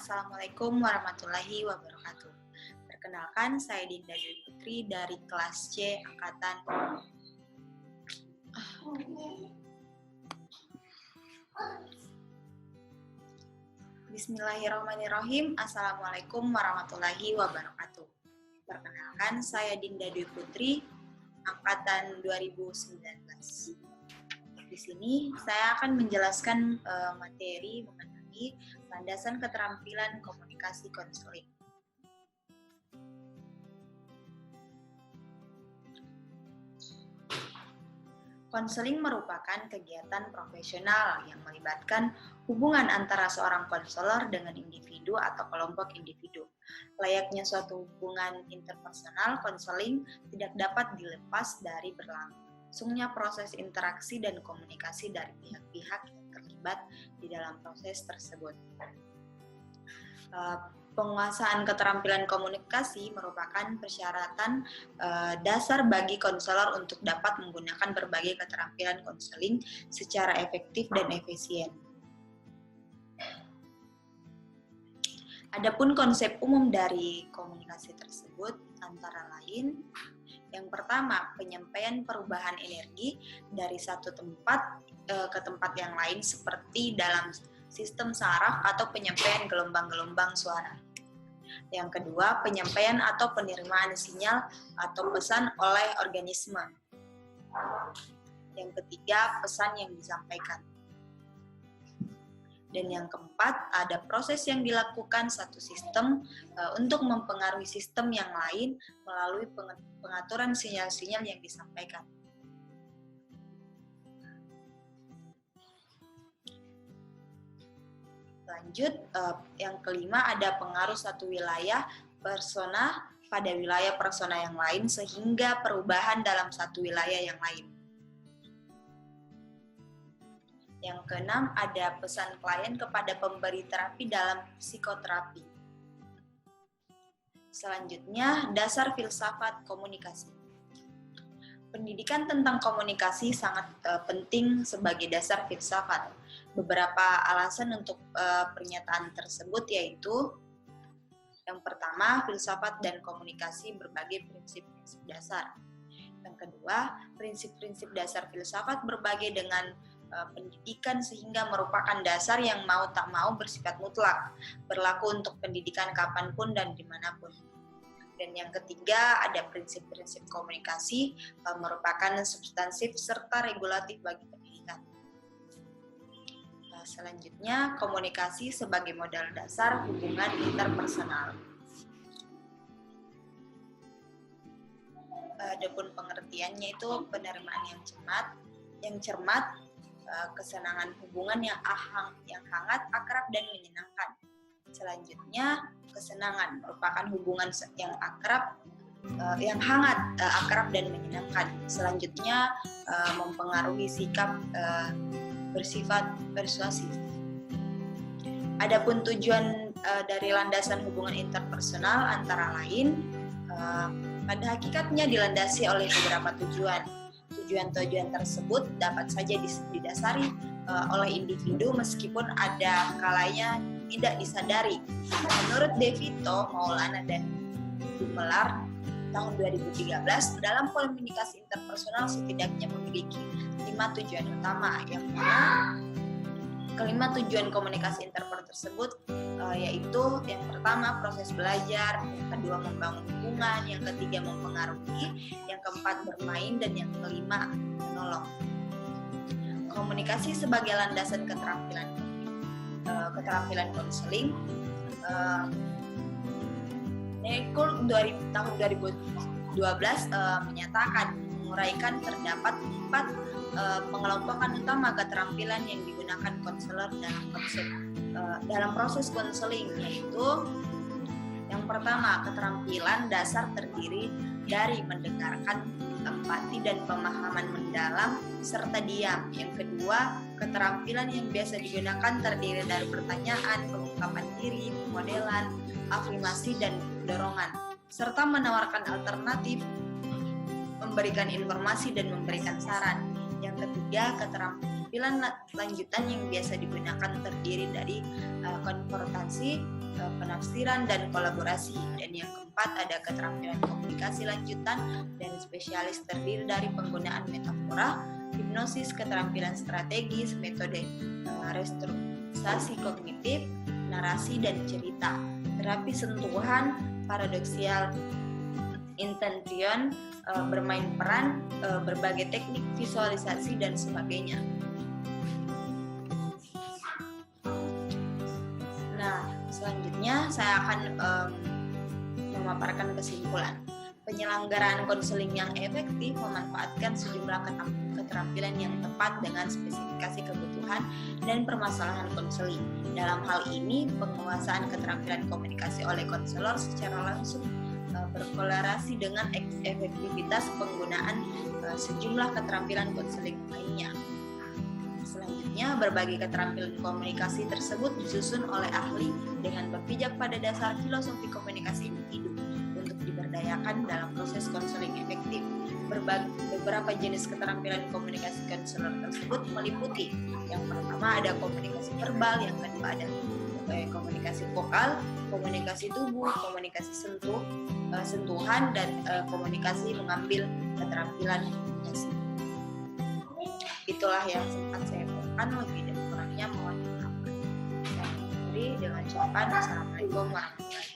Assalamualaikum warahmatullahi wabarakatuh. Perkenalkan, saya Dinda Dwi Putri dari kelas C angkatan Bismillahirrahmanirrahim. Assalamualaikum warahmatullahi wabarakatuh. Perkenalkan, saya Dinda Dwi Putri, angkatan 2019. Di sini saya akan menjelaskan materi mengenai landasan keterampilan komunikasi konseling. Konseling merupakan kegiatan profesional yang melibatkan hubungan antara seorang konselor dengan individu atau kelompok individu. Layaknya suatu hubungan interpersonal, konseling tidak dapat dilepas dari berlangsungnya proses interaksi dan komunikasi dari pihak-pihak yang terlibat di dalam proses tersebut. Penguasaan keterampilan komunikasi merupakan persyaratan dasar bagi konselor untuk dapat menggunakan berbagai keterampilan konseling secara efektif dan efisien. Adapun konsep umum dari komunikasi tersebut antara lain, yang pertama, penyampaian perubahan energi dari satu tempat ke tempat yang lain seperti dalam sistem saraf atau penyampaian gelombang-gelombang suara. Yang kedua, penyampaian atau penerimaan sinyal atau pesan oleh organisme. Yang ketiga, pesan yang disampaikan. Dan yang keempat, ada proses yang dilakukan satu sistem untuk mempengaruhi sistem yang lain melalui pengaturan sinyal-sinyal yang disampaikan. Lanjut, yang kelima ada pengaruh satu wilayah persona pada wilayah persona yang lain sehingga perubahan dalam satu wilayah yang lain. Yang keenam ada pesan klien kepada pemberi terapi dalam psikoterapi. Selanjutnya, dasar filsafat komunikasi. Pendidikan tentang komunikasi sangat penting sebagai dasar filsafat. Beberapa alasan untuk pernyataan tersebut yaitu yang pertama, filsafat dan komunikasi berbagai prinsip-prinsip dasar. Yang kedua, prinsip-prinsip dasar filsafat berbagai dengan pendidikan sehingga merupakan dasar yang mau tak mau bersifat mutlak, berlaku untuk pendidikan kapanpun dan dimanapun. Dan yang ketiga, ada prinsip-prinsip komunikasi merupakan substansif serta regulatif bagi pendidikan. Selanjutnya, komunikasi sebagai modal dasar hubungan interpersonal. Adapun pengertiannya itu penerimaan yang cermat, kesenangan hubungan yang hangat, akrab dan menyenangkan. Selanjutnya, kesenangan merupakan hubungan yang hangat, akrab dan menyenangkan. Selanjutnya, mempengaruhi sikap bersifat persuasif. Adapun tujuan dari landasan hubungan interpersonal antara lain, pada hakikatnya dilandasi oleh beberapa tujuan. Tujuan-tujuan tersebut dapat saja didasari oleh individu meskipun ada kalanya tidak disadari. Menurut De Vito, Maulana dan Dumelar tahun 2013, dalam komunikasi interpersonal setidaknya memiliki 5 tujuan utama, yang mana kelima tujuan komunikasi interpersonal tersebut yaitu yang pertama proses belajar, yang kedua membangun hubungan, yang ketiga mempengaruhi, yang keempat bermain, dan yang kelima menolong. Komunikasi sebagai landasan keterampilan konseling. Nekul tahun 2012 menyatakan menguraikan terdapat 4 pengelompokan utama keterampilan yang digunakan konselor dalam proses konseling, yaitu yang pertama, keterampilan dasar terdiri dari mendengarkan, empati dan pemahaman mendalam serta diam. Yang kedua, keterampilan yang biasa digunakan terdiri dari pertanyaan, pengungkapan diri, modelan, afirmasi dan dorongan, serta menawarkan alternatif, memberikan informasi dan memberikan saran. Yang ketiga, keterampilan lanjutan yang biasa digunakan terdiri dari konfrontasi, penafsiran dan kolaborasi. Dan yang keempat ada keterampilan komunikasi lanjutan dan spesialis terdiri dari penggunaan metafora, hipnosis, keterampilan strategis, metode restrukturisasi kognitif, narasi dan cerita, terapi sentuhan, paradoksial intention, bermain peran, berbagai teknik visualisasi dan sebagainya. Nah, selanjutnya saya akan memaparkan kesimpulan. Penyelenggaraan konseling yang efektif memanfaatkan sejumlah keterampilan yang tepat dengan spesifikasi kebutuhan dan permasalahan konseling. Dalam hal ini, penguasaan keterampilan komunikasi oleh konselor secara langsung berkorelasi dengan efektivitas penggunaan sejumlah keterampilan konseling lainnya. Selanjutnya, berbagai keterampilan komunikasi tersebut disusun oleh ahli dengan berpijak pada dasar filosofi komunikasi individu untuk diberdayakan dalam proses konseling efektif. Beberapa jenis keterampilan komunikasi konselor tersebut meliputi: yang pertama ada komunikasi verbal, yang kedua ada komunikasi vokal, komunikasi tubuh, komunikasi sentuhan, dan komunikasi mengambil keterampilan komunikasi. Itulah yang sempat saya bawakan, lebih dan kurangnya mohon dimaafkan. Saya akhiri dengan ucapan Assalamualaikum warahmatullahi wabarakatuh.